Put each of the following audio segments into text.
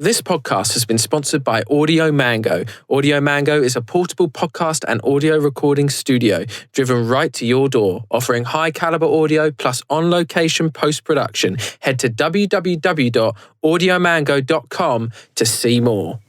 This podcast has been sponsored by Audio Mango. Audio Mango is a portable podcast and audio recording studio driven right to your door, offering high caliber audio plus on-location post-production. Head to www.audiomango.com to see more.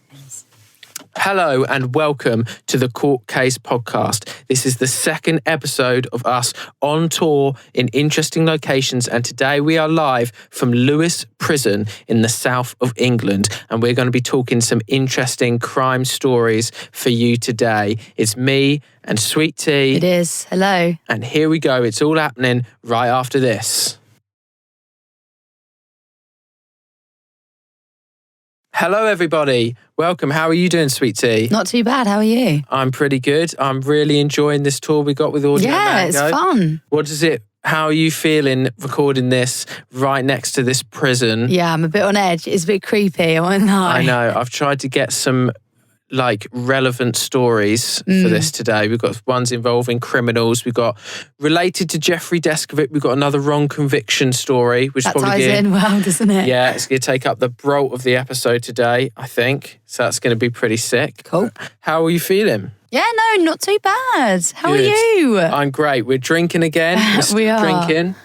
Hello and welcome to the Court Case Podcast. This is the second episode of us on tour in interesting locations, and today we are live from Lewes Prison in the south of England, and we're going to be talking some interesting crime stories for you today. It's me and Sweet Tea. It is. Hello. And here we go. It's all happening right after this. Hello, everybody. Welcome. How are you doing, Sweet Tea? Not too bad. How are you? I'm pretty good. I'm really enjoying this tour we got with Audio Mango. It's fun. How are you feeling recording this right next to this prison? Yeah, I'm a bit on edge. It's a bit creepy, I won't lie. I know. I've tried to get some relevant stories for this today. We've got ones involving criminals. We've got related to Jeffrey Deskovic. We've got another wrong conviction story, which that probably ties in well, doesn't it? Yeah, it's going to take up the brunt of the episode today, I think. So that's going to be pretty sick. Cool. How are you feeling? Yeah, no, not too bad. How Good. are you? I'm great. We're drinking again. We are. Drinking.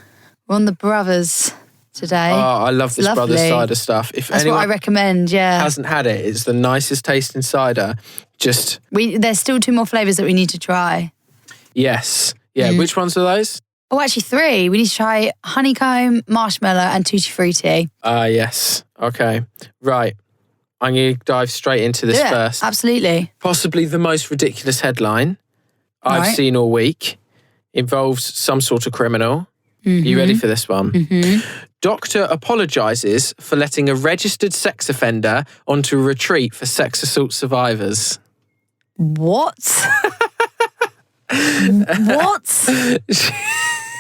We're on the Brothers today. Oh, I love this Lovely. Brothers cider stuff. If That's anyone what I recommend, yeah. hasn't had it, it's the nicest tasting cider. There's still 2 more flavours that we need to try. Yes. Yeah, which ones are those? Oh, actually 3. We need to try honeycomb, marshmallow and tutti frutti. Yes. Okay. Right. I'm going to dive straight into this first. Absolutely. Possibly the most ridiculous headline I've seen all week. Involves some sort of criminal. Are you ready for this one? Doctor apologises for letting a registered sex offender onto a retreat for sex assault survivors. What? What?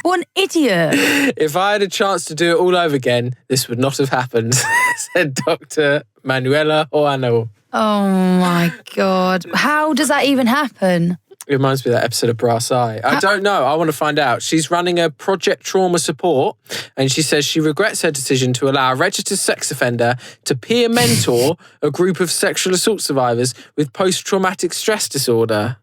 What an idiot. If I had a chance to do it all over again, this would not have happened, said Dr. Manuela Oano. Oh my God. How does that even happen? It reminds me of that episode of Brass Eye. I don't know. I want to find out. She's running a Project Trauma Support, and she says she regrets her decision to allow a registered sex offender to peer mentor a group of sexual assault survivors with post-traumatic stress disorder.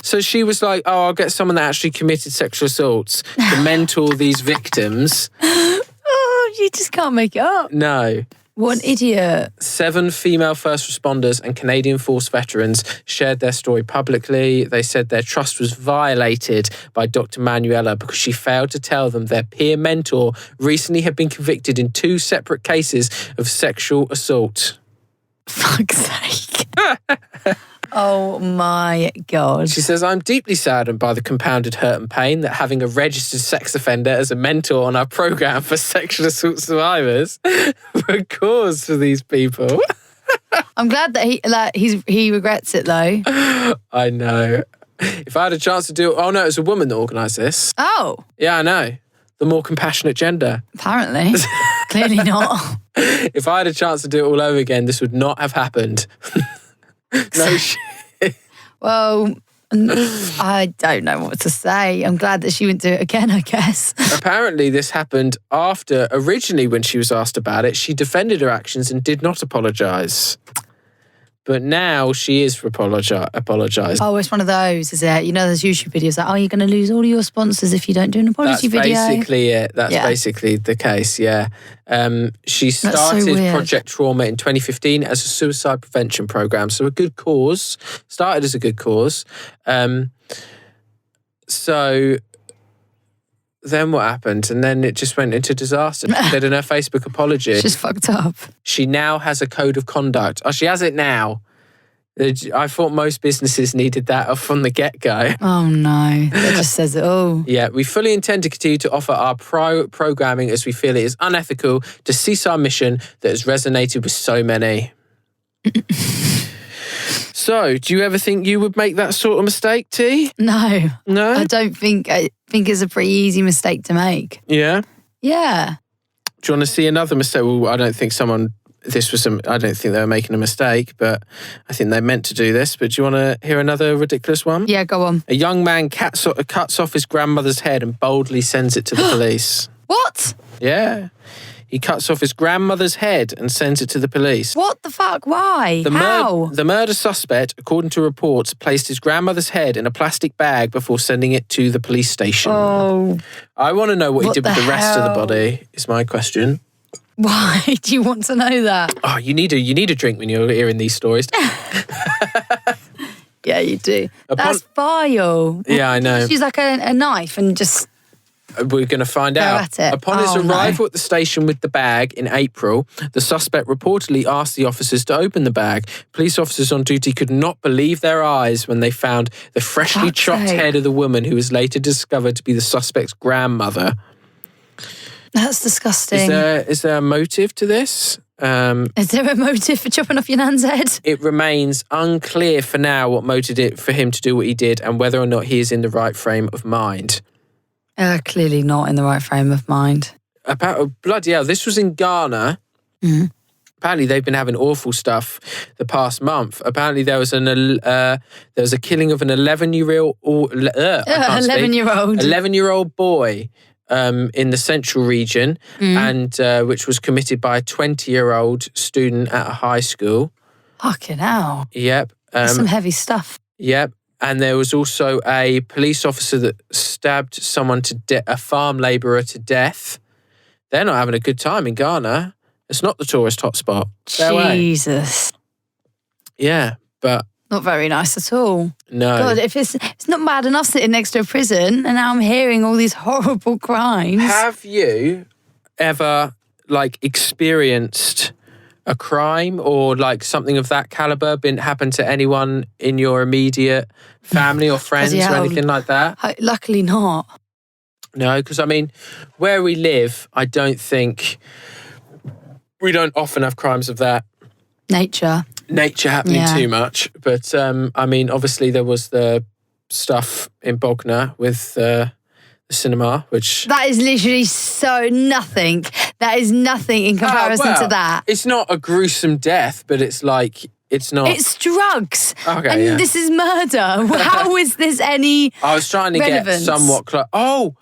So she was like, I'll get someone that actually committed sexual assaults to mentor these victims. Oh, you just can't make it up. No. What an idiot. 7 female first responders and Canadian Force veterans shared their story publicly. They said their trust was violated by Dr. Manuela because she failed to tell them their peer mentor recently had been convicted in 2 separate cases of sexual assault. Fuck's sake. Oh my God. She says, I'm deeply saddened by the compounded hurt and pain that having a registered sex offender as a mentor on our programme for sexual assault survivors would cause for these people. I'm glad that he regrets it though. I know. If I had a chance to do it, oh no, it was a woman that organised this. Oh. Yeah, I know. The more compassionate gender. Apparently. Clearly not. If I had a chance to do it all over again, this would not have happened. No shit. Well, I don't know what to say. I'm glad that she wouldn't do it again, I guess. Apparently this happened after, originally when she was asked about it, she defended her actions and did not apologise. But now she is apologised. Oh, it's one of those, is it? You know, there's YouTube videos like, you're going to lose all your sponsors if you don't do an apology video. That's basically it. That's basically the case, yeah. She started Project Trauma in 2015 as a suicide prevention programme. So a good cause. Started as a good cause. So then what happened? And then it just went into disaster. She said in her Facebook apology. She's fucked up. She now has a code of conduct. Oh, she has it now. I thought most businesses needed that from the get-go. Oh no, that just says it all. Yeah, we fully intend to continue to offer our programming as we feel it is unethical to cease our mission that has resonated with so many. So, do you ever think you would make that sort of mistake, T? No. No? I don't think. I think it's a pretty easy mistake to make. Yeah? Yeah. Do you want to see another mistake? Well, I don't think I don't think they were making a mistake, but I think they meant to do this. But do you want to hear another ridiculous one? Yeah, go on. A young man cuts off his grandmother's head and boldly sends it to the police. What? Yeah. He cuts off his grandmother's head and sends it to the police. What the fuck? Why? How? The murder suspect, according to reports, placed his grandmother's head in a plastic bag before sending it to the police station. Oh. I want to know what he did with the rest of the body, is my question. Why do you want to know that? Oh, you need a drink when you're hearing these stories. Yeah, you do. That's vile. Yeah, I know. Just use like a knife and just... We're going to find out. At it. Upon his arrival at the station with the bag in April, the suspect reportedly asked the officers to open the bag. Police officers on duty could not believe their eyes when they found the freshly chopped head of the woman who was later discovered to be the suspect's grandmother. That's disgusting. Is there a motive to this? Is there a motive for chopping off your nan's head? It remains unclear for now what motivated it for him to do what he did and whether or not he is in the right frame of mind. Clearly not in the right frame of mind. Bloody hell, this was in Ghana. Mm. Apparently they've been having awful stuff the past month. Apparently there was a killing of an 11-year-old 11-year-old boy in the central region, and which was committed by a 20-year-old student at a high school. Fucking hell. Yep. Some heavy stuff. Yep. And there was also a police officer that stabbed someone a farm labourer to death. They're not having a good time in Ghana. It's not the tourist hotspot. Jesus. Yeah, but... Not very nice at all. No. God, if it's not bad enough sitting next to a prison and now I'm hearing all these horrible crimes. Have you ever, experienced a crime or, something of that calibre happened to anyone in your immediate family or friends or anything like that? Luckily not. No, because, where we live, I don't think... We don't often have crimes of that nature happening too much. But, obviously there was the stuff in Bognor with the cinema, which... That is literally so nothing. That is nothing in comparison to that. It's not a gruesome death, but it's it's not... It's drugs. Okay, and this is murder. How is this any I was trying to relevance? Get somewhat close. Oh,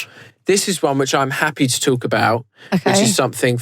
this is one which I'm happy to talk about, which is something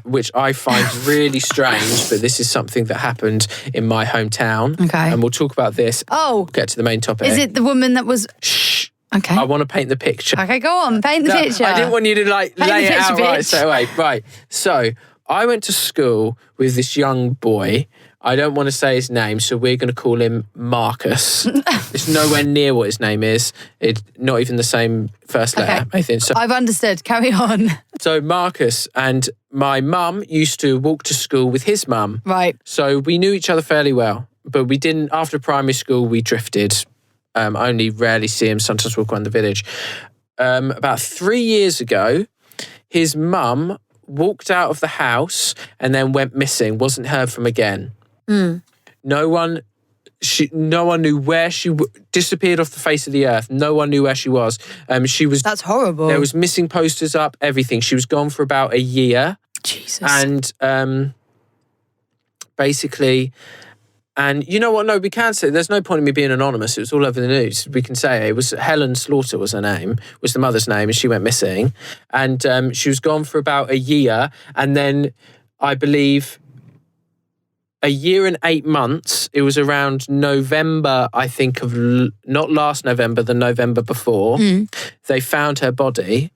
which I find really strange, but this is something that happened in my hometown. Okay. And we'll talk about this. Oh. Get to the main topic. Is it the woman that was... Shh. Okay. I want to paint the picture. Okay, go on. Paint the picture. I didn't want you to lay it out right straight away. Right. So I went to school with this young boy. I don't want to say his name, so we're going to call him Marcus. It's nowhere near what his name is. It's not even the same first letter, I think. So, I've understood. Carry on. So Marcus and my mum used to walk to school with his mum. Right. So we knew each other fairly well, but we didn't, after primary school, we drifted. Only rarely see him, sometimes walk around the village. About 3 years ago, his mum walked out of the house and then went missing, wasn't heard from again. No one knew where she disappeared off the face of the earth. No one knew where she was. That's horrible. There was missing posters up, everything. She was gone for about a year. Jesus. And basically, and you know what? No, we can say there's no point in me being anonymous. It was all over the news. We can say it was Helen Slaughter was her name, was the mother's name, and she went missing. And she was gone for about a year, and then I believe a year and 8 months. It was around November, I think, of not last November, the November before. They found her body,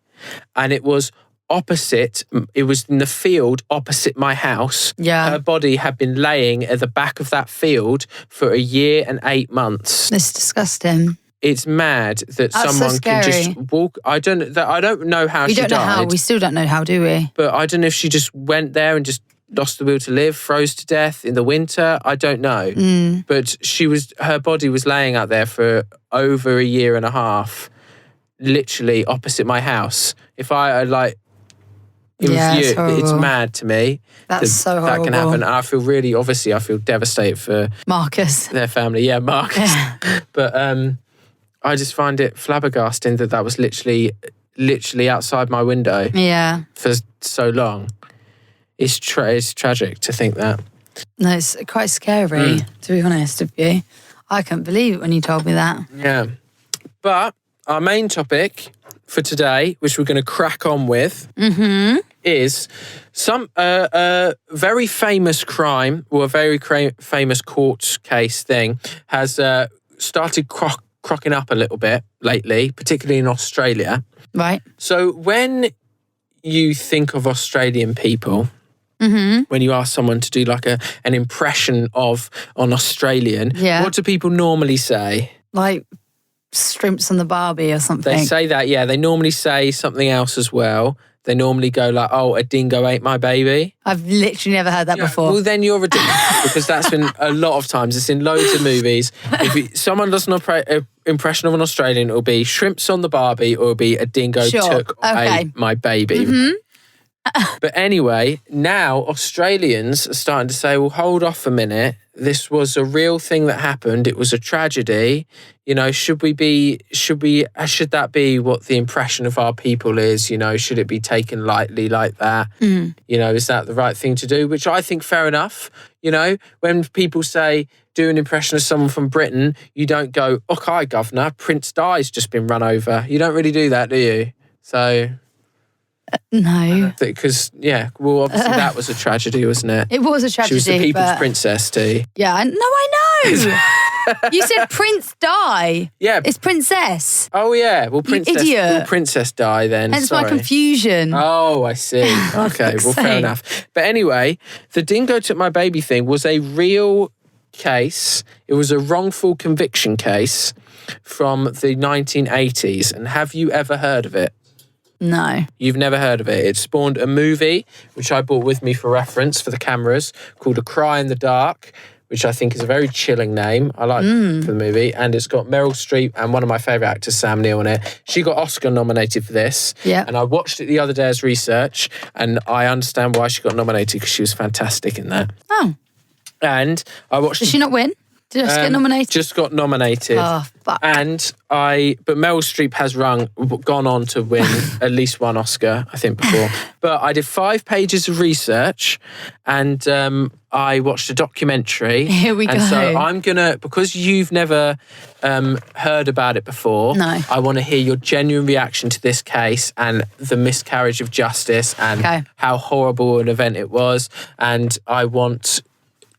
and it was opposite. It was in the field opposite my house. Yeah, her body had been laying at the back of that field for a year and 8 months. It's disgusting. It's mad that someone can just walk. I don't know how she died. We don't know how. We still don't know how, do we? But I don't know if she just went there and just lost the will to live, froze to death in the winter. I don't know. But her body was laying out there for over a year and a half, literally opposite my house. If I it's mad to me. That's so horrible. That can happen. I feel devastated for Marcus, their family. Yeah, Marcus. But I just find it flabbergasting that was literally outside my window. Yeah, for so long. It's tragic to think that. No, it's quite scary, to be honest with you. I couldn't believe it when you told me that. Yeah. But our main topic for today, which we're going to crack on with, is some very famous crime or a very famous court case thing has started crocking up a little bit lately, particularly in Australia. Right. So when you think of Australian people, when you ask someone to do like an impression on Australian, what do people normally say? Like shrimps on the barbie or something. They say that, yeah. They normally say something else as well. They normally go like, "Oh, a dingo ate my baby." I've literally never heard that before. Well, then you're ridiculous because that's been a lot of times. It's in loads of movies. If someone does an impression of an Australian, it'll be shrimps on the barbie or it'll be a dingo took ate my baby. But anyway, now Australians are starting to say, well, hold off a minute. This was a real thing that happened. It was a tragedy. You know, should that be what the impression of our people is? You know, should it be taken lightly like that? You know, is that the right thing to do? Which I think fair enough. You know, when people say, do an impression of someone from Britain, you don't go, okay, governor, Prince Di's just been run over. You don't really do that, do you? So... No. Because, well, obviously that was a tragedy, wasn't it? It was a tragedy. She was the people's princess, T. Yeah, I know. You said Prince Di. Yeah. It's princess. Oh, yeah. Well, princess, idiot. Well, Princess Di then. Hence Sorry. my confusion. Oh, I see. Okay, well, fair enough. But anyway, the dingo took my baby thing was a real case. It was a wrongful conviction case from the 1980s. And have you ever heard of it? No. You've never heard of it. It spawned a movie, which I brought with me for reference for the cameras, called A Cry in the Dark, which I think is a very chilling name. I like for the movie. And it's got Meryl Streep and one of my favourite actors, Sam Neill, in it. She got Oscar nominated for this. Yeah. And I watched it the other day as research, and I understand why she got nominated, because she was fantastic in that. Oh. And I watched... Did she not win? Did she get nominated? Just got nominated. Oh, fuck. But Meryl Streep has gone on to win at least one Oscar, I think, before. But I did 5 pages of research and I watched a documentary. Here we go. And so I'm going to, because you've never heard about it before, no. I want to hear your genuine reaction to this case and the miscarriage of justice and how horrible an event it was. And I want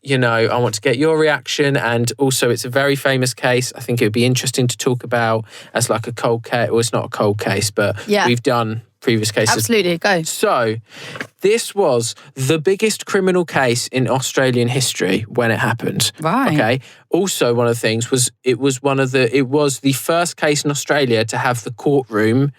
to get your reaction, and also it's a very famous case. I think it would be interesting to talk about as like a cold case. Well, it's not a cold case, but we've done previous cases. Absolutely, go. So, this was the biggest criminal case in Australian history when it happened. Right. Okay. Also, one of the things was it was the first case in Australia to have the courtroom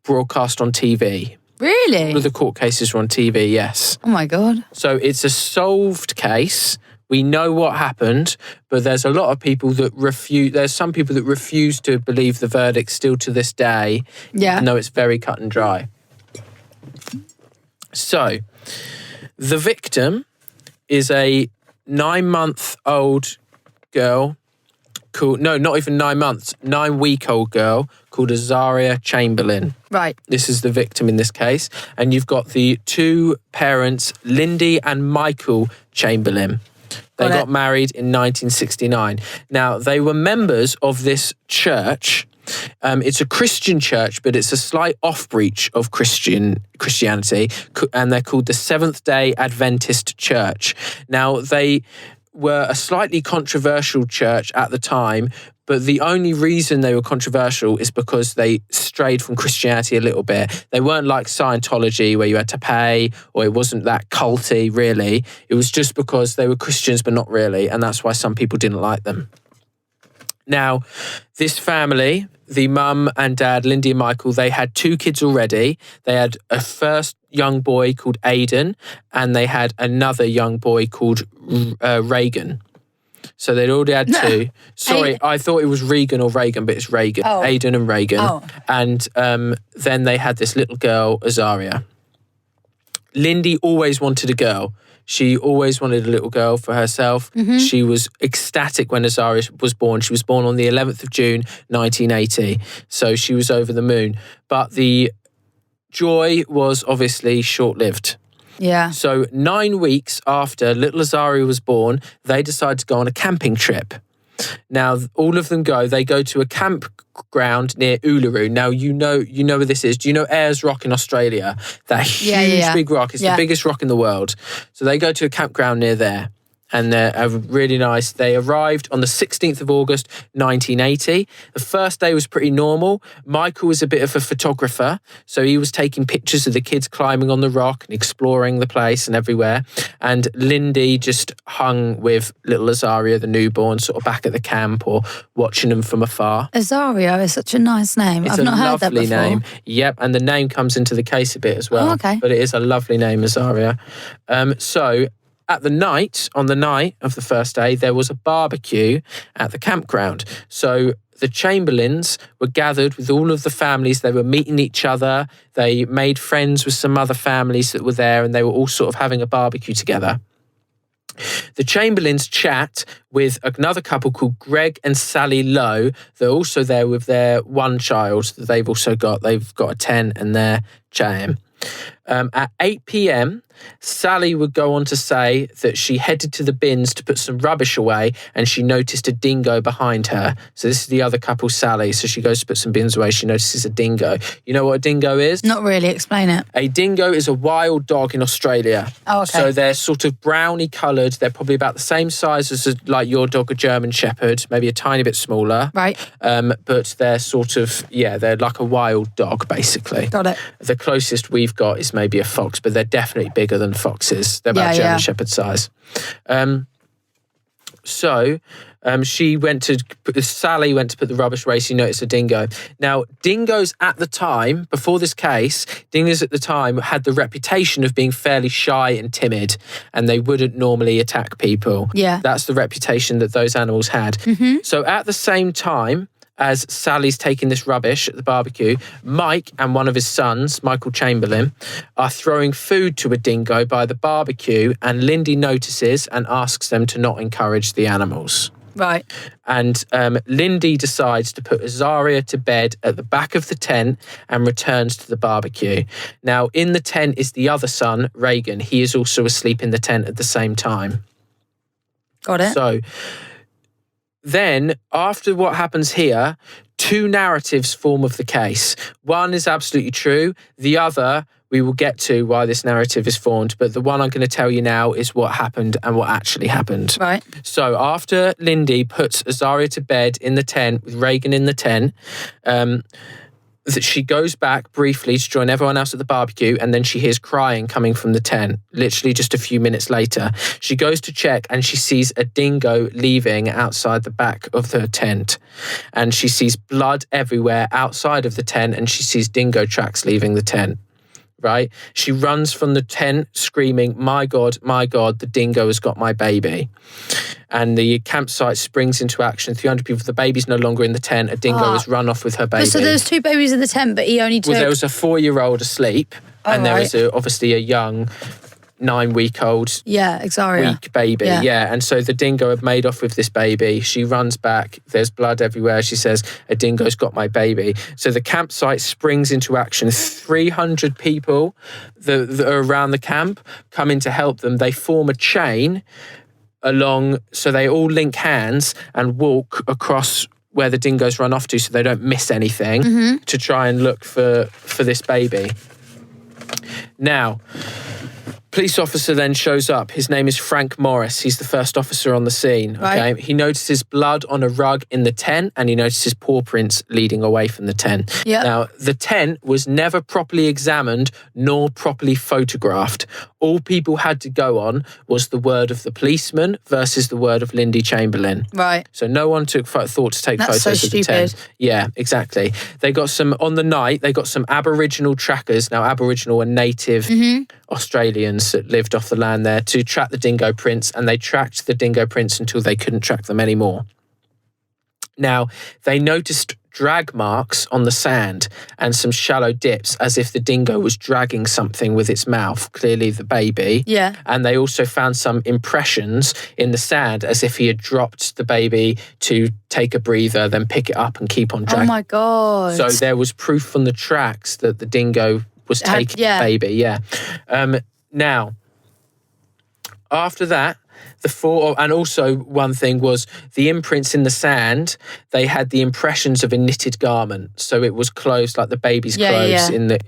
broadcast on TV. Really? All of the court cases were on TV, yes. Oh my God. So it's a solved case. We know what happened, but there's a lot of people that refuse. There's some people that refuse to believe the verdict still to this day. Yeah. Even though it's very cut and dry. So, the victim is a 9-month-old girl called, no, not even 9 months, 9-week-old girl called Azaria Chamberlain. Right. This is the victim in this case. And you've got the 2 parents, Lindy and Michael Chamberlain. They got married in 1969. Now, they were members of this church. It's a Christian church, but it's a slight off-breach of Christianity, and they're called the Seventh-day Adventist Church. Now, they were a slightly controversial church at the time, but the only reason they were controversial is because they strayed from Christianity a little bit. They weren't like Scientology where you had to pay, or it wasn't that culty, really. It was just because they were Christians, but not really, and that's why some people didn't like them. Now, this family, the mum and dad, Lindy and Michael, they had 2 kids already. They had a first young boy called Aidan, and they had another young boy called Reagan. So they'd already had 2. Sorry, I thought it was Regan or Reagan, but it's Reagan. Oh. Aidan and Reagan. Oh. And then they had this little girl, Azaria. Lindy always wanted a girl. She always wanted a little girl for herself. Mm-hmm. She was ecstatic when Azaria was born. She was born on the 11th of June, 1980. So she was over the moon. But the joy was obviously short-lived. Yeah. So 9 weeks after little Azaria was born, they decided to go on a camping trip. Now, all of them they go to a campground near Uluru. Now, you know where this is. Do you know Ayers Rock in Australia? That huge big rock. It's the biggest rock in the world. So they go to a campground near there. And they're really nice. They arrived on the 16th of August, 1980. The first day was pretty normal. Michael was a bit of a photographer, so he was taking pictures of the kids climbing on the rock and exploring the place and everywhere. And Lindy just hung with little Azaria, the newborn, sort of back at the camp or watching them from afar. Azaria is such a nice name. I've not heard that before. It's a lovely name. Yep, and the name comes into the case a bit as well. Oh, okay. But it is a lovely name, Azaria. On the night of the first day, there was a barbecue at the campground. So the Chamberlains were gathered with all of the families. They were meeting each other. They made friends with some other families that were there, and they were all sort of having a barbecue together. The Chamberlains chat with another couple called Greg and Sally Lowe. They're also there with their one child that they've also got. They've got a 10 and they're chatting. At 8 p.m, Sally would go on to say that she headed to the bins to put some rubbish away and she noticed a dingo behind her. So this is the other couple, Sally. So she goes to put some bins away. She notices a dingo. You know what a dingo is? Not really. Explain it. A dingo is a wild dog in Australia. Oh, okay. So they're sort of browny coloured. They're probably about the same size as like your dog, a German Shepherd, maybe a tiny bit smaller. Right. But they're sort of, they're like a wild dog, basically. Got it. The closest we've got is maybe a fox, but they're definitely bigger than foxes. They're about German Shepherd size. Sally went to put the rubbish away. She noticed a dingo. Now, dingoes at the time, before this case, dingoes at the time had the reputation of being fairly shy and timid, and they wouldn't normally attack people. Yeah. That's the reputation that those animals had. Mm-hmm. So at the same time as Sally's taking this rubbish at the barbecue, Mike and one of his sons, Michael Chamberlain, are throwing food to a dingo by the barbecue, and Lindy notices and asks them to not encourage the animals. Right. And Lindy decides to put Azaria to bed at the back of the tent and returns to the barbecue. Now, in the tent is the other son, Reagan. He is also asleep in the tent at the same time. Got it. So then, after what happens here, two narratives form of the case. One is absolutely true. The other, we will get to why this narrative is formed. But the one I'm going to tell you now is what happened and what actually happened. Right. So after Lindy puts Azaria to bed in the tent with Reagan in the tent, that she goes back briefly to join everyone else at the barbecue, and then she hears crying coming from the tent, literally just a few minutes later. She goes to check and she sees a dingo leaving outside the back of the tent, and she sees blood everywhere outside of the tent, and she sees dingo tracks leaving the tent. Right? She runs from the tent screaming, my God, the dingo has got my baby. And the campsite springs into action. 300 people, the baby's no longer in the tent. A dingo has run off with her baby. So there was two babies in the tent, but he only took... Well, there was a 4-year-old asleep, and there was obviously a young 9-week-old weak baby. Yeah. And so the dingo had made off with this baby. She runs back. There's blood everywhere. She says, a dingo's got my baby. So the campsite springs into action. 300 people that are around the camp come in to help them. They form a chain along, so they all link hands and walk across where the dingoes run off to so they don't miss anything, to try and look for this baby. Now, police officer then shows up. His name is Frank Morris. He's the first officer on the scene. Okay, He notices blood on a rug in the tent, and he notices paw prints leading away from the tent. Yep. Now, the tent was never properly examined nor properly photographed. All people had to go on was the word of the policeman versus the word of Lindy Chamberlain. Right. So no one took thought to take That's photos so of the tent. Yeah, exactly. They got some Aboriginal trackers. Now, Aboriginal are native Australians that lived off the land there to track the dingo prints, and they tracked the dingo prints until they couldn't track them anymore. Now, they noticed drag marks on the sand and some shallow dips as if the dingo was dragging something with its mouth, clearly the baby. Yeah. And they also found some impressions in the sand as if he had dropped the baby to take a breather, then pick it up and keep on dragging. Oh my God. So there was proof from the tracks that the dingo was taking the baby. Now, after that, And also one thing was the imprints in the sand, they had the impressions of a knitted garment. So it was clothes, like the baby's clothes in the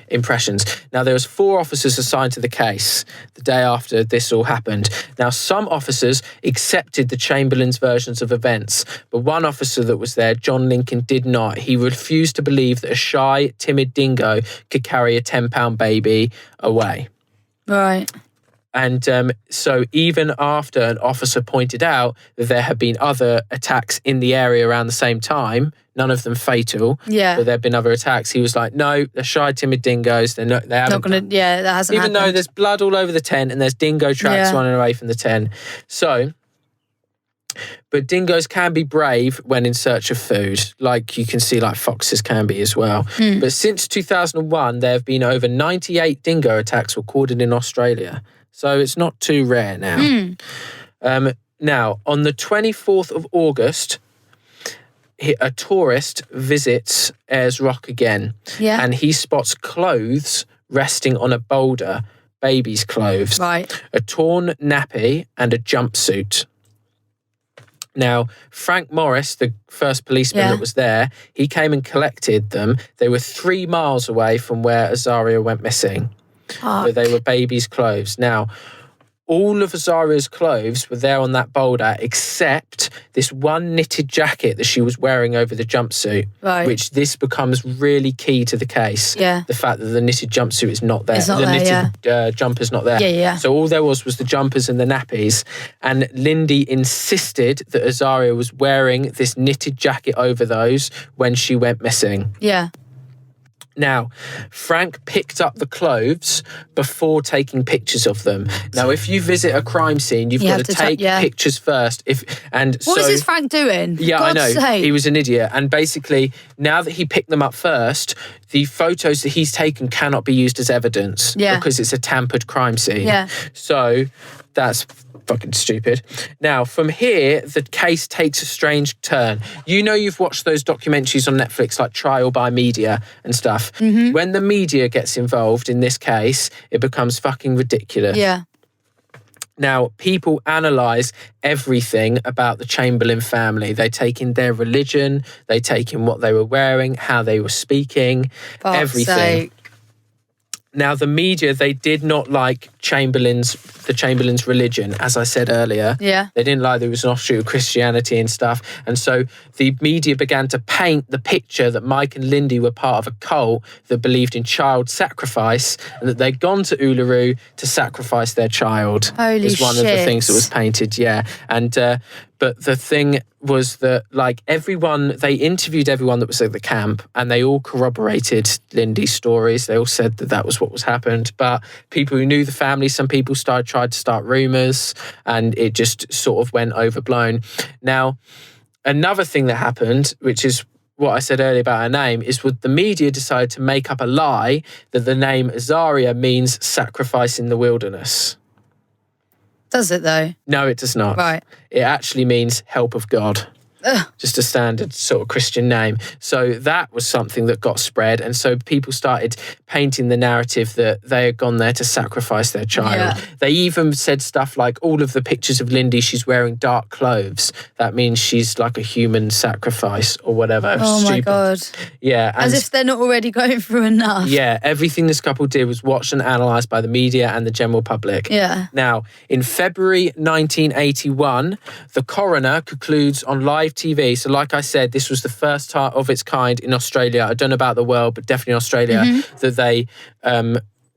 impressions. Now, there was 4 officers assigned to the case the day after this all happened. Now, some officers accepted the Chamberlain's versions of events, but one officer that was there, John Lincoln, did not. He refused to believe that a shy, timid dingo could carry a 10-pound baby away. Right. And so even after an officer pointed out that there had been other attacks in the area around the same time, none of them fatal, but there had been other attacks, he was like, no, they're shy, timid dingoes. They haven't. Not gonna, that hasn't even happened. though there's blood all over the tent and there's dingo tracks running away from the tent. So, but dingoes can be brave when in search of food, like you can see, like foxes can be as well. But since 2001, there have been over 98 dingo attacks recorded in Australia. So it's not too rare now. Now, on the 24th of August, a tourist visits Ayers Rock again. Yeah. And he spots clothes resting on a boulder, baby's clothes. Right. A torn nappy and a jumpsuit. Now, Frank Morris, the first policeman that was there, he came and collected them. They were 3 miles away from where Azaria went missing. But they were baby's clothes. Now, all of Azaria's clothes were there on that boulder except this one knitted jacket that she was wearing over the jumpsuit, which this becomes really key to the case. Yeah. The fact that the knitted jumpsuit is not there. It's not the there, knitted jumper's not there. Yeah. So all there was the jumpers and the nappies. And Lindy insisted that Azaria was wearing this knitted jacket over those when she went missing. Yeah. Now, Frank picked up the clothes before taking pictures of them. Now, if you visit a crime scene, you've got to take pictures first. What is this Frank doing? Yeah, God's I know. sake. He was an idiot. And basically, now that he picked them up first, the photos that he's taken cannot be used as evidence because it's a tampered crime scene. Yeah. So that's fucking stupid. Now, from here, the case takes a strange turn. You know, you've watched those documentaries on Netflix, like Trial by Media and stuff. Mm-hmm. When the media gets involved in this case, it becomes fucking ridiculous. Yeah. Now, people analyse everything about the Chamberlain family. They take in their religion, they take in what they were wearing, how they were speaking, everything. Sake. Now, the media, they did not like the Chamberlain's religion, as I said earlier. Yeah. They didn't like there was an offshoot of Christianity and stuff. And so the media began to paint the picture that Mike and Lindy were part of a cult that believed in child sacrifice and that they'd gone to Uluru to sacrifice their child. Holy shit. Was one of the things that was painted, And but the thing was that, like, they interviewed everyone that was at the camp and they all corroborated Lindy's stories. They all said that was what was happened. But people who knew the family, some people tried to start rumours and it just sort of went overblown. Now, another thing that happened, which is what I said earlier about her name, is the media decided to make up a lie that the name Azaria means sacrifice in the wilderness. Does it though? No, it does not. Right. It actually means help of God. Just a standard sort of Christian name. So that was something that got spread. And so people started painting the narrative that they had gone there to sacrifice their child. Yeah. They even said stuff like, all of the pictures of Lindy, she's wearing dark clothes. That means she's like a human sacrifice or whatever. Oh, stupid. my God. Yeah. As if they're not already going through enough. Yeah. Everything this couple did was watched and analysed by the media and the general public. Yeah. Now, in February 1981, the coroner concludes on live TV. So like I said, this was the first time of its kind in Australia. I don't know about the world, but definitely Australia, that they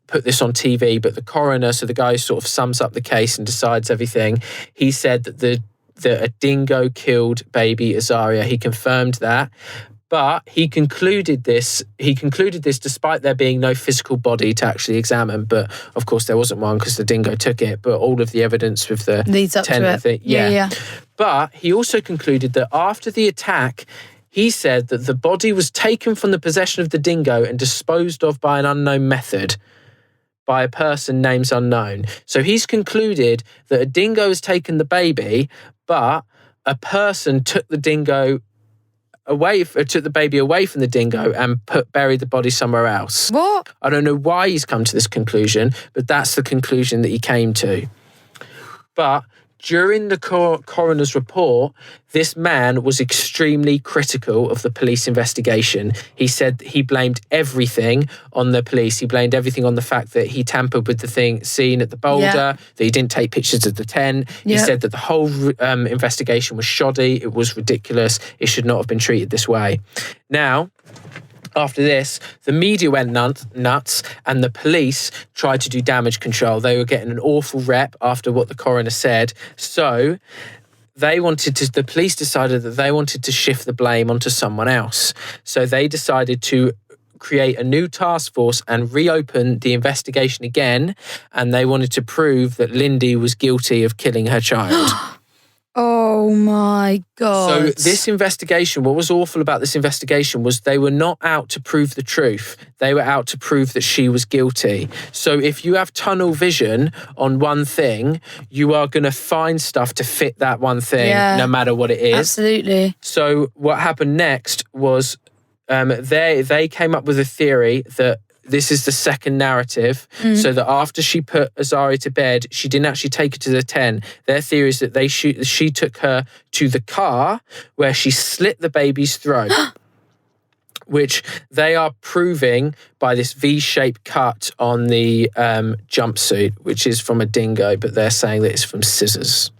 put this on TV. But the coroner, so the guy who sort of sums up the case and decides everything, he said that a dingo killed baby Azaria. He confirmed that. But he concluded this despite there being no physical body to actually examine. But of course there wasn't one because the dingo took it. But all of the evidence with the leads up to it. Yeah. But he also concluded that after the attack, he said that the body was taken from the possession of the dingo and disposed of by an unknown method, by a person names unknown. So he's concluded that a dingo has taken the baby, but a person took the baby away from the dingo and buried the body somewhere else. What? I don't know why he's come to this conclusion, but that's the conclusion that he came to. But During the coroner's report, this man was extremely critical of the police investigation. He said he blamed everything on the police. He blamed everything on the fact that he tampered with the thing seen at the boulder, that he didn't take pictures of the tent. He said that the whole investigation was shoddy. It was ridiculous. It should not have been treated this way. Now, after this, the media went nuts and the police tried to do damage control. They were getting an awful rep after what the coroner said. So the police decided that they wanted to shift the blame onto someone else. So they decided to create a new task force and reopen the investigation again. And they wanted to prove that Lindy was guilty of killing her child. Oh my God. So this investigation, what was awful about this investigation was they were not out to prove the truth. They were out to prove that she was guilty. So if you have tunnel vision on one thing, you are going to find stuff to fit that one thing, no matter what it is. Absolutely. So what happened next was they came up with a theory that this is the second narrative, so that after she put Azaria to bed, she didn't actually take her to the tent. Their theory is that she took her to the car where she slit the baby's throat, which they are proving by this V-shaped cut on the jumpsuit, which is from a dingo, but they're saying that it's from scissors.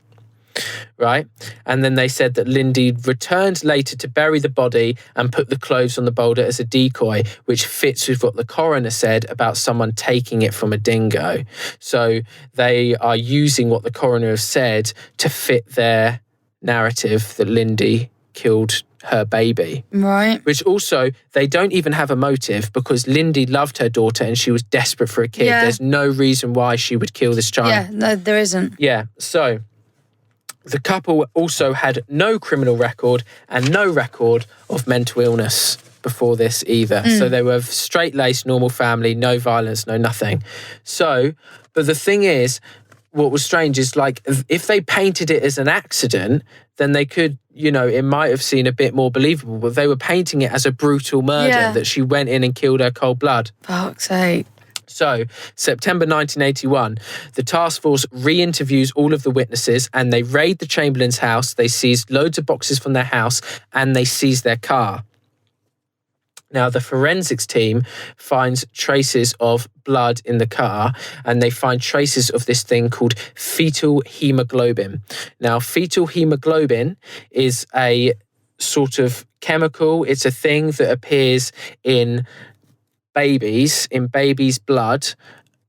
Right? And then they said that Lindy returned later to bury the body and put the clothes on the boulder as a decoy, which fits with what the coroner said about someone taking it from a dingo. So they are using what the coroner has said to fit their narrative that Lindy killed her baby. Right. Which also, they don't even have a motive because Lindy loved her daughter and she was desperate for a kid. Yeah. There's no reason why she would kill this child. Yeah, no, there isn't. Yeah, so the couple also had no criminal record and no record of mental illness before this either. So they were straight-laced, normal family, no violence, no nothing. So, but the thing is, what was strange is like, if they painted it as an accident, then they could, it might have seemed a bit more believable, but they were painting it as a brutal murder, that she went in and killed her cold blood. Fuck's sake. So, September 1981, the task force re-interviews all of the witnesses and they raid the Chamberlains' house. They seized loads of boxes from their house and they seized their car. Now, the forensics team finds traces of blood in the car and they find traces of this thing called fetal hemoglobin. Now, fetal hemoglobin is a sort of chemical. It's a thing that appears in babies' blood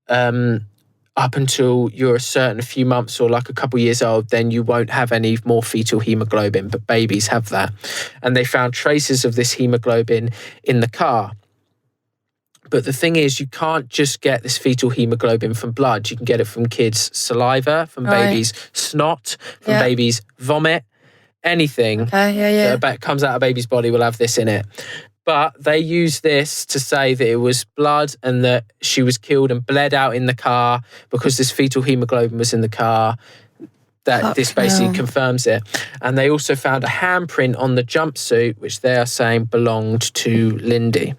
up until you're a certain few months or like a couple years old, then you won't have any more fetal hemoglobin, but babies have that. And they found traces of this hemoglobin in the car. But the thing is, you can't just get this fetal hemoglobin from blood. You can get it from kids' saliva, from babies' snot, from babies' vomit, anything that comes out of a baby's body will have this in it. But they used this to say that it was blood and that she was killed and bled out in the car because this fetal hemoglobin was in the car. This basically confirms it. And they also found a handprint on the jumpsuit, which they are saying belonged to Lindy.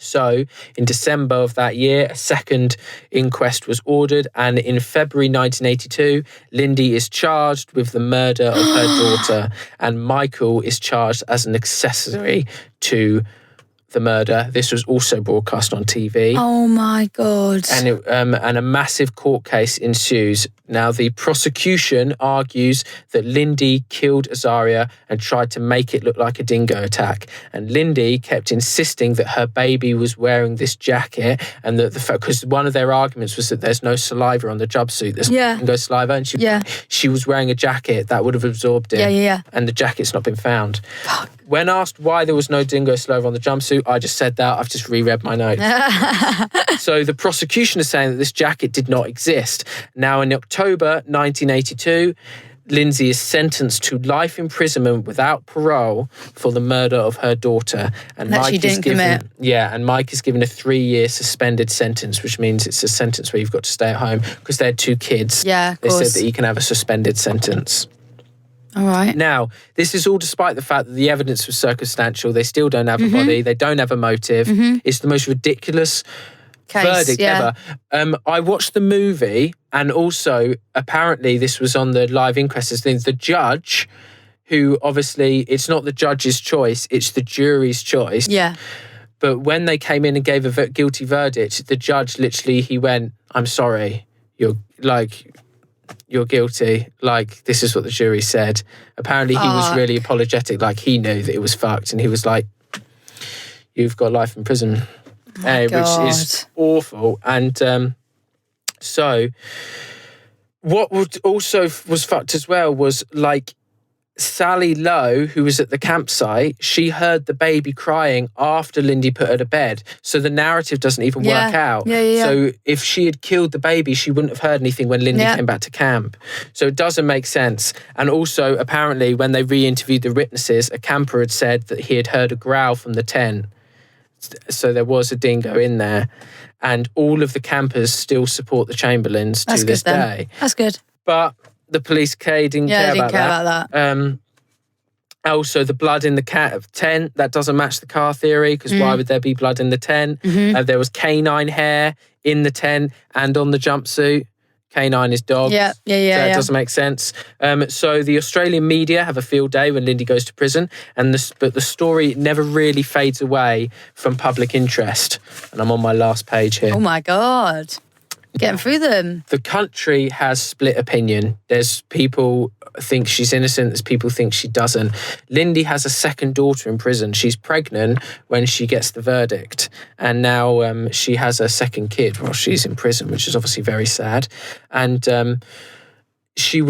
So in December of that year, a second inquest was ordered. And in February 1982, Lindy is charged with the murder of her daughter. And Michael is charged as an accessory to the murder. This was also broadcast on TV. Oh my God. And a massive court case ensues. Now, the prosecution argues that Lindy killed Azaria and tried to make it look like a dingo attack. And Lindy kept insisting that her baby was wearing this jacket and that because one of their arguments was that there's no saliva on the jumpsuit. There's dingo saliva and she was wearing a jacket that would have absorbed it. And the jacket's not been found. Fuck. When asked why there was no dingo saliva on the jumpsuit, I just said that. I've just reread my notes. So the prosecution is saying that this jacket did not exist. Now, in October 1982, Lindsay is sentenced to life imprisonment without parole for the murder of her daughter. And that she didn't commit. Yeah, and Mike is given a 3-year suspended sentence, which means it's a sentence where you've got to stay at home because they had 2 kids. Yeah, of They course. said that you can have a suspended sentence. All right. Now, this is all despite the fact that the evidence was circumstantial. They still don't have a body. They don't have a motive. It's the most ridiculous case. verdict ever. I watched the movie, and also apparently this was on the live inquest thing. The judge, who obviously it's not the judge's choice, it's the jury's choice. Yeah. But when they came in and gave a guilty verdict, the judge literally, he went, "I'm sorry, you're guilty. Like, this is what the jury said." Apparently he was really apologetic. Like, he knew that it was fucked, and he was like, "You've got life in prison." Which is awful. And so what also was fucked as well was, like, Sally Lowe, who was at the campsite, she heard the baby crying after Lindy put her to bed. So the narrative doesn't even work out. So if she had killed the baby, she wouldn't have heard anything when Lindy came back to camp. So it doesn't make sense. And also, apparently, when they re-interviewed the witnesses, a camper had said that he had heard a growl from the tent. So there was a dingo in there. And all of the campers still support the Chamberlains to this day. That's good. But the police didn't care about that. Also, the blood in the tent, that doesn't match the car theory, because why would there be blood in the tent? There was canine hair in the tent and on the jumpsuit. Canine is dogs. So that doesn't make sense. So the Australian media have a field day when Lindy goes to prison, but the story never really fades away from public interest. And I'm on my last page here. Oh my God. Getting through them. The country has split opinion. There's people think she's innocent. There's people think she doesn't. Lindy has a second daughter in prison. She's pregnant when she gets the verdict. And now she has a second kid while she's in prison, which is obviously very sad. And she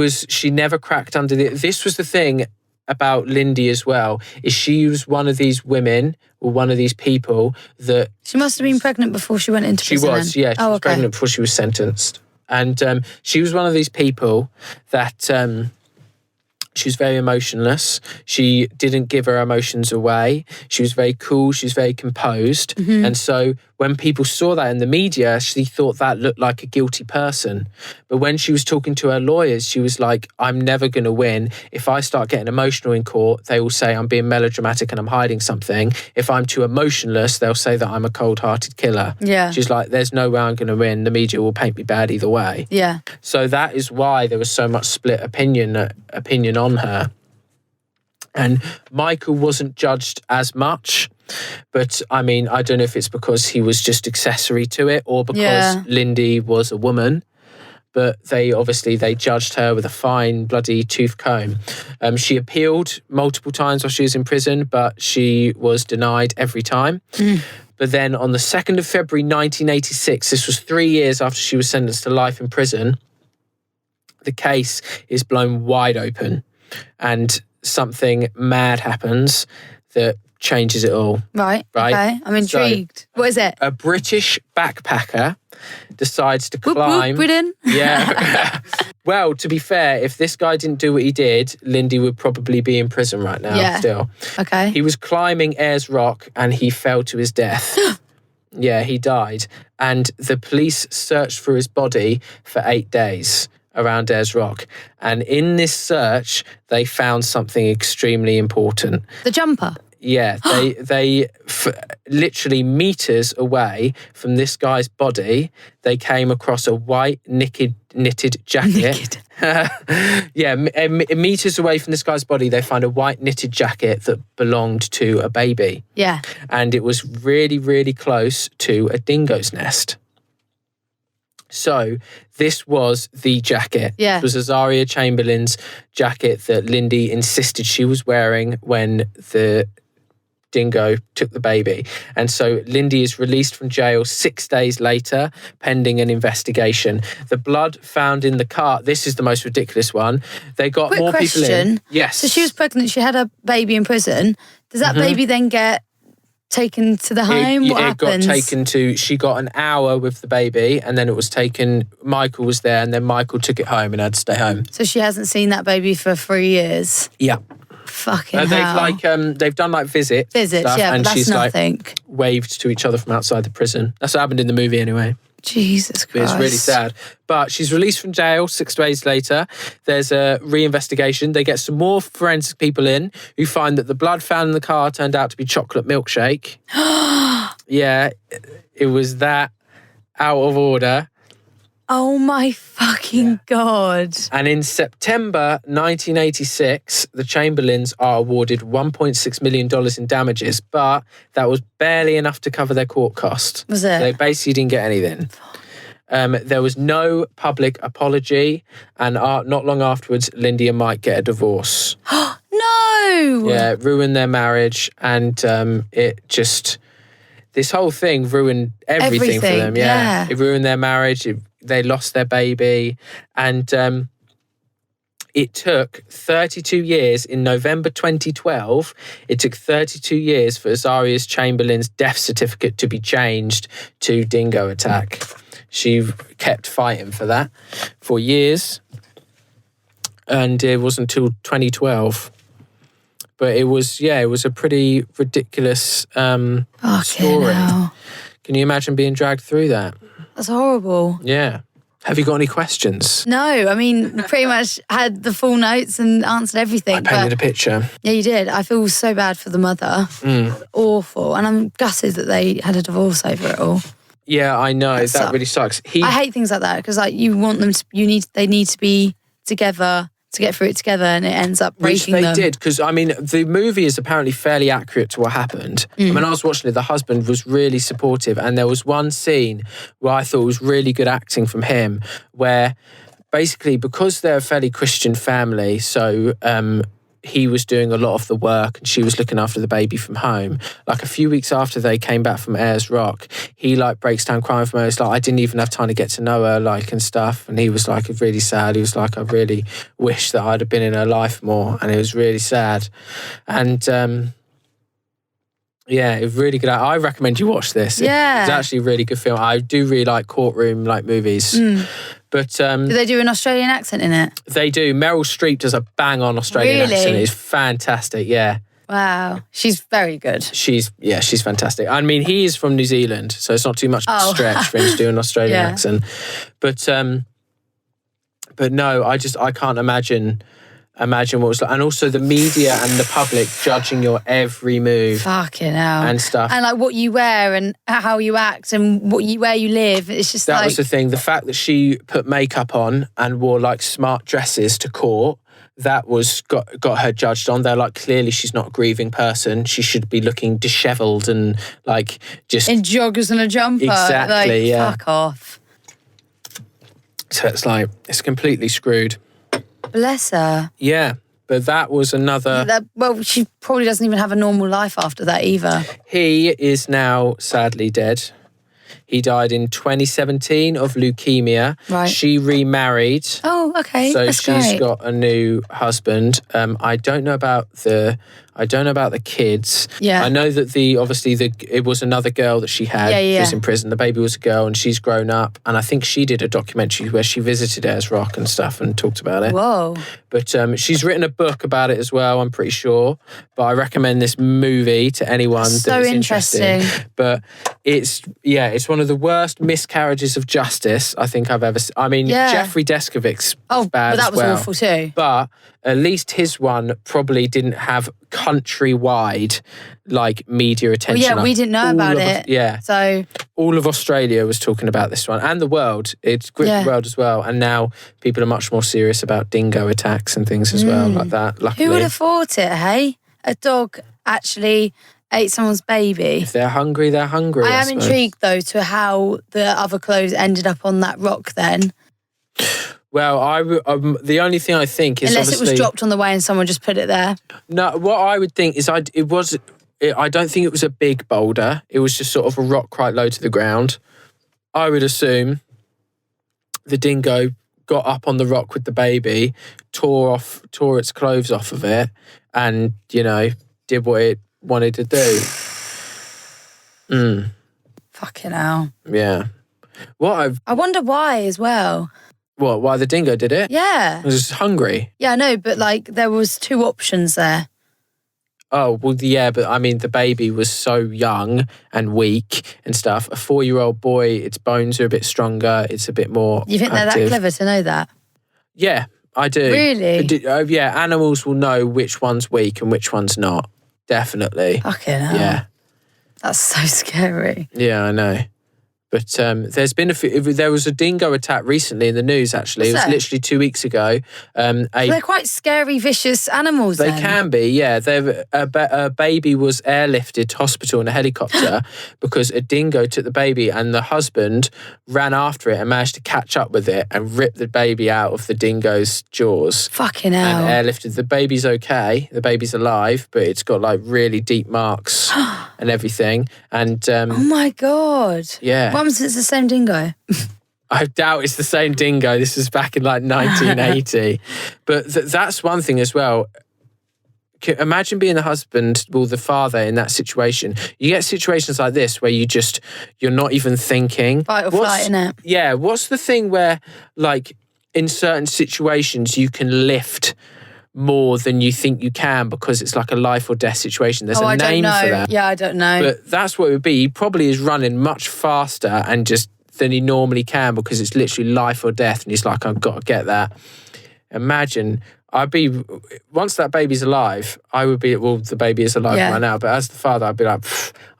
never cracked under this was the thing about Lindy as well, is she was one of these women or one of these people that... She must have been pregnant before she went into prison. She was, yeah. She was pregnant before she was sentenced. And she was one of these people that... she was very emotionless. She didn't give her emotions away. She was very cool. She was very composed. And so when people saw that in the media, she thought that looked like a guilty person. But when she was talking to her lawyers, she was like, "I'm never going to win. If I start getting emotional in court, they will say I'm being melodramatic and I'm hiding something. If I'm too emotionless, they'll say that I'm a cold-hearted killer." She's like, "There's no way I'm going to win. The media will paint me bad either way." So that is why there was so much split opinion on her. And Michael wasn't judged as much, but I mean, I don't know if it's because he was just accessory to it or because Lindy was a woman, but they judged her with a fine bloody tooth comb. She appealed multiple times while she was in prison, but she was denied every time. But then on the 2nd of February 1986, this was 3 years after she was sentenced to life in prison, the case is blown wide open. And something mad happens that changes it all. Right? Okay, I'm intrigued. So, what is it? A British backpacker decides to climb... Britain? Yeah. Well, to be fair, if this guy didn't do what he did, Lindy would probably be in prison right now still. Okay. He was climbing Ayers Rock and he fell to his death. Yeah, he died. And the police searched for his body for 8 days around Ayers Rock. And in this search, they found something extremely important. The jumper? Yeah, they literally meters away from this guy's body, they came across a white knitted jacket. Meters away from this guy's body, they find a white knitted jacket that belonged to a baby. Yeah. And it was really, really close to a dingo's nest. So this was the jacket. Yeah. It was Azaria Chamberlain's jacket that Lindy insisted she was wearing when the dingo took the baby. And so Lindy is released from jail 6 days later, pending an investigation. The blood found in the car, this is the most ridiculous one. They got more people in. Yes. So she was pregnant, she had a baby in prison. Does that baby then get taken to the home? What happens? She got an hour with the baby and then it was taken, Michael was there and then Michael took it home and had to stay home. So she hasn't seen that baby for 3 years? Yeah. Fucking hell. They've done like visits, stuff, yeah, and but that's she's nothing. Like waved to each other from outside the prison. That's what happened in the movie anyway. Jesus Christ. It's really sad. But she's released from jail 6 days later. There's a re-investigation. They get some more forensic people in who find that the blood found in the car turned out to be chocolate milkshake. Yeah, it was that out of order. Oh my fucking God. And in September 1986, the Chamberlains are awarded $1.6 million in damages, but that was barely enough to cover their court costs. Was it? They basically didn't get anything. There was no public apology, and not long afterwards, Lindy and Mike get a divorce. No! Yeah, it ruined their marriage, and this whole thing ruined everything for them. Yeah. It ruined their marriage. They lost their baby, and it took 32 years. In November 2012, it took 32 years for Azaria's Chamberlain's death certificate to be changed to Dingo attack. She kept fighting for that for years, and it wasn't until 2012. But it was a pretty ridiculous story. Hell. Can you imagine being dragged through that? That's horrible. Yeah. Have you got any questions? No, I mean, pretty much had the full notes and answered everything. I painted a picture. Yeah, you did. I feel so bad for the mother. Awful. And I'm gutted that they had a divorce over it all. Yeah, I know. That really sucks. I hate things like that because you want them to, they need to be together to get through it together, and it ends up breaking them. Which they did, because, I mean, the movie is apparently fairly accurate to what happened. When I was watching it, the husband was really supportive, and there was one scene where I thought was really good acting from him, where basically, because they're a fairly Christian family, so he was doing a lot of the work and she was looking after the baby from home. Like a few weeks after they came back from Ayers Rock, he like breaks down crying from her. It's like, I didn't even have time to get to know her, like, and stuff. And he was like really sad. He was like, I really wish that I'd have been in her life more. And it was really sad. And yeah, it was really good. I recommend you watch this. Yeah. It's actually a really good film. I do really like courtroom like movies. But do they do an Australian accent in it? They do. Meryl Streep does a bang-on Australian accent. It's fantastic, yeah. Wow. She's very good. She's fantastic. I mean, he is from New Zealand, so it's not too much of a stretch for him to do an Australian accent. But no, I can't imagine what it's like. And also the media and the public judging your every move. Fucking hell. And stuff. And like what you wear and how you act and where you live. It's just that was the thing. The fact that she put makeup on and wore like smart dresses to court, that was got her judged on. They're like, clearly she's not a grieving person. She should be looking dishevelled and like just... in joggers and a jumper. Exactly, yeah. Fuck off. So it's like, it's completely screwed. Bless her. Yeah, but that was another... Well, she probably doesn't even have a normal life after that either. He is now sadly dead. He died in 2017 of leukemia. Right. She remarried. Oh, okay. So That's she's great. got a new husband. I don't know about the kids. Yeah. I know that it was another girl that she had. Yeah. She was in prison. The baby was a girl and she's grown up. And I think she did a documentary where she visited Ayers Rock and stuff and talked about it. Whoa. But she's written a book about it as well, I'm pretty sure. But I recommend this movie to anyone that is interesting. But it's one of the worst miscarriages of justice I think I've ever seen. I mean, Jeffrey Deskovich's bad but that as was well. awful too. But at least his one probably didn't have countrywide like media attention. Well, yeah, we didn't know about it. Yeah. So all of Australia was talking about this one and the world. It's gripped the world as well. And now people are much more serious about dingo attacks and things as well like that. Luckily. who would have thought it, hey? A dog actually ate someone's baby. If they're hungry, they're hungry. I am intrigued though to how the other clothes ended up on that rock then. Well, the only thing I think is unless it was dropped on the way and someone just put it there. No, what I would think is I don't think it was a big boulder. It was just sort of a rock quite low to the ground. I would assume the dingo got up on the rock with the baby, tore its clothes off of it, and did what it wanted to do. Fucking hell. Yeah. I wonder why as well. What? Why the dingo did it? Yeah. It was hungry. Yeah, I know, but like there was two options there. Oh, well, yeah, but I mean, the baby was so young and weak and stuff. A 4-year-old boy, its bones are a bit stronger. It's a bit more You think active. they're that clever to know that? Yeah, I do. Really? Yeah, animals will know which one's weak and which one's not. Definitely. Fucking hell. Yeah. That's so scary. Yeah, I know. But there's been there was a dingo attack recently in the news, actually. It was literally 2 weeks ago. So they're quite scary, vicious animals, They can be, yeah. A baby was airlifted to hospital in a helicopter because a dingo took the baby and the husband ran after it and managed to catch up with it and rip the baby out of the dingo's jaws. Fucking hell. And airlifted. The baby's okay. The baby's alive, but it's got like really deep marks and everything. And oh my God. Yeah. What happens if it's the same dingo? I doubt it's the same dingo. This was back in like 1980. But that's one thing as well. Imagine being the husband or the father in that situation. You get situations like this where you're not even thinking. Fight or flight, innit? Yeah. What's the thing where like in certain situations you can lift more than you think you can because it's like a life or death situation? There's a name for that. Yeah, I don't know. But that's what it would be. He probably is running much faster and just than he normally can because it's literally life or death. And he's like, I've got to get that. Imagine, once that baby's alive, I would be, well, the baby is alive right now, but as the father, I'd be like,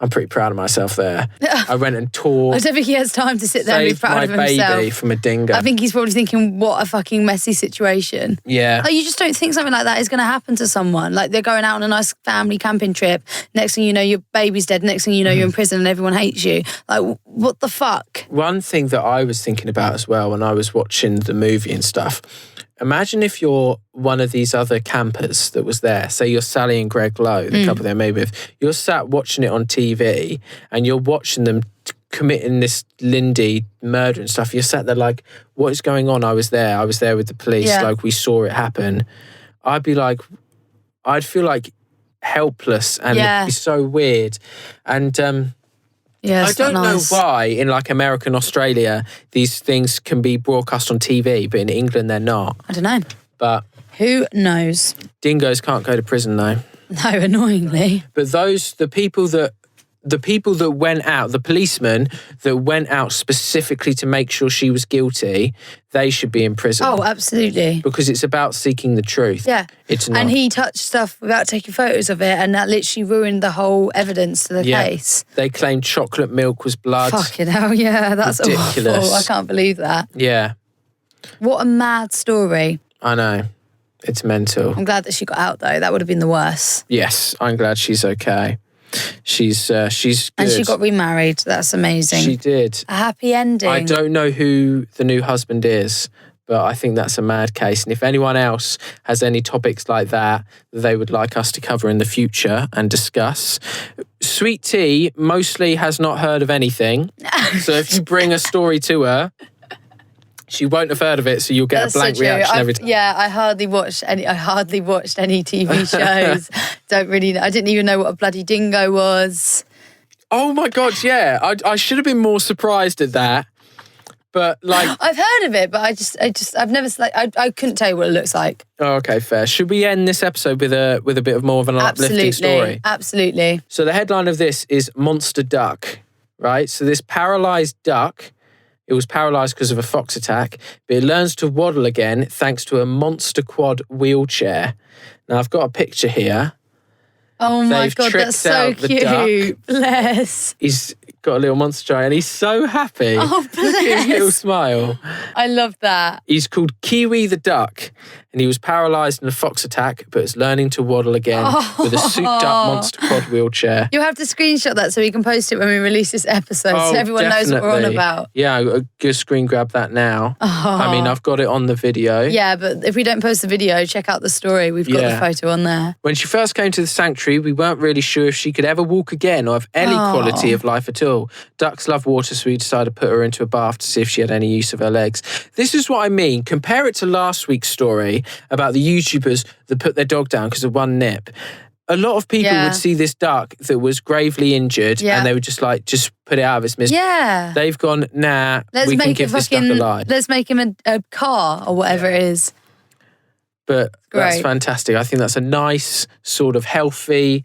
I'm pretty proud of myself there. I went and tore. I don't think he has time to sit there and be proud of himself. Saved my baby from a dingo. I think he's probably thinking, what a fucking messy situation. Yeah. Like, you just don't think something like that is going to happen to someone. Like, they're going out on a nice family camping trip. Next thing you know, your baby's dead. Next thing you know, you're in prison and everyone hates you. Like, what the fuck? One thing that I was thinking about as well when I was watching the movie and stuff, imagine if you're one of these other campers that was there. Say you're Sally and Greg Lowe, the couple they're made with. You're sat watching it on TV and you're watching them committing this Lindy murder and stuff. You're sat there like, what is going on? I was there with the police. Yeah. Like, we saw it happen. I'd feel like helpless and it'd be so weird. And Yeah, I don't know why in like America and Australia these things can be broadcast on TV, but in England they're not. I don't know. But who knows? Dingoes can't go to prison though. No, annoyingly. But the people that went out, the policemen that went out specifically to make sure she was guilty, they should be in prison. Oh, absolutely. Because it's about seeking the truth. Yeah. It's not. And he touched stuff without taking photos of it, and that literally ruined the whole evidence to the case. They claimed chocolate milk was blood. Fucking hell, yeah. That's ridiculous. awful. I can't believe that. Yeah. What a mad story. I know. It's mental. I'm glad that she got out, though. That would have been the worst. Yes, I'm glad she's okay. She's good. And she got remarried. That's amazing. She did. A happy ending. I don't know who the new husband is, but I think that's a mad case. And if anyone else has any topics like that they would like us to cover in the future and discuss, Sweet Tea mostly has not heard of anything. So if you bring a story to her, she won't have heard of it, so you'll get a blank reaction every time. Yeah, I hardly watched any TV shows. Don't really know. I didn't even know what a bloody dingo was. Oh my God, yeah. I should have been more surprised at that. But like, I've heard of it, but I've never I couldn't tell you what it looks like. Oh, okay, fair. Should we end this episode with a bit of more of an uplifting story? Absolutely. So the headline of this is Monster Duck, right? So this paralysed duck, it was paralysed because of a fox attack, but it learns to waddle again thanks to a monster quad wheelchair. Now I've got a picture here. Oh my God, that's so cute. Bless. He's got a little monster eye and he's so happy. Oh, bless. Look at his little smile. I love that. He's called Kiwi the Duck and he was paralysed in a fox attack but is learning to waddle again with a souped-up monster quad wheelchair. You'll have to screenshot that so we can post it when we release this episode so everyone knows what we're on about. Yeah, I'll just screen grab that now. I mean, I've got it on the video. Yeah, but if we don't post the video, check out the story. We've got the photo on there. When she first came to the sanctuary, we weren't really sure if she could ever walk again or have any quality of life at all. Ducks love water, so we decided to put her into a bath to see if she had any use of her legs. This is what I mean. Compare it to last week's story about the YouTubers that put their dog down because of one nip. A lot of people would see this duck that was gravely injured and they would just put it out of its misery. Yeah. They've gone, nah, we can give this duck a life. Let's make him a car or whatever it is. But that's fantastic. I think that's a nice sort of healthy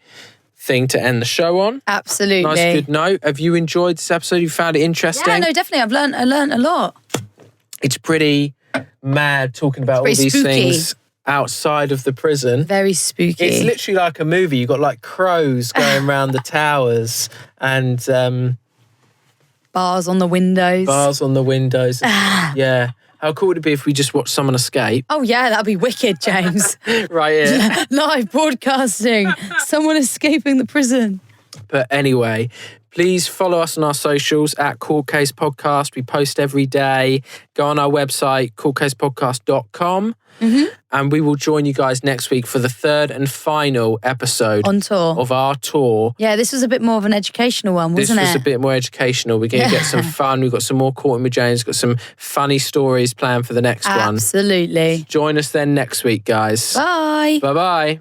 thing to end the show on. Absolutely. Nice, good note. Have you enjoyed this episode? You found it interesting? Yeah, no, definitely. I learned a lot. It's pretty mad talking about all these things outside of the prison. Very spooky. It's literally like a movie. You've got like crows going around the towers and Bars on the windows. Bars on the windows. Yeah. How cool would it be if we just watched someone escape? Oh, yeah, that'd be wicked, James. Right here. Live broadcasting. Someone escaping the prison. But anyway, please follow us on our socials at Court Case Podcast. We post every day. Go on our website, courtcasepodcast.com. And we will join you guys next week for the third and final episode On tour. of our tour. Yeah, this was a bit more of an educational one, wasn't it? This was a bit more educational. We're going to get some fun. We've got some more Courting with James. Got some funny stories planned for the next one. Absolutely. Join us then next week, guys. Bye. Bye-bye.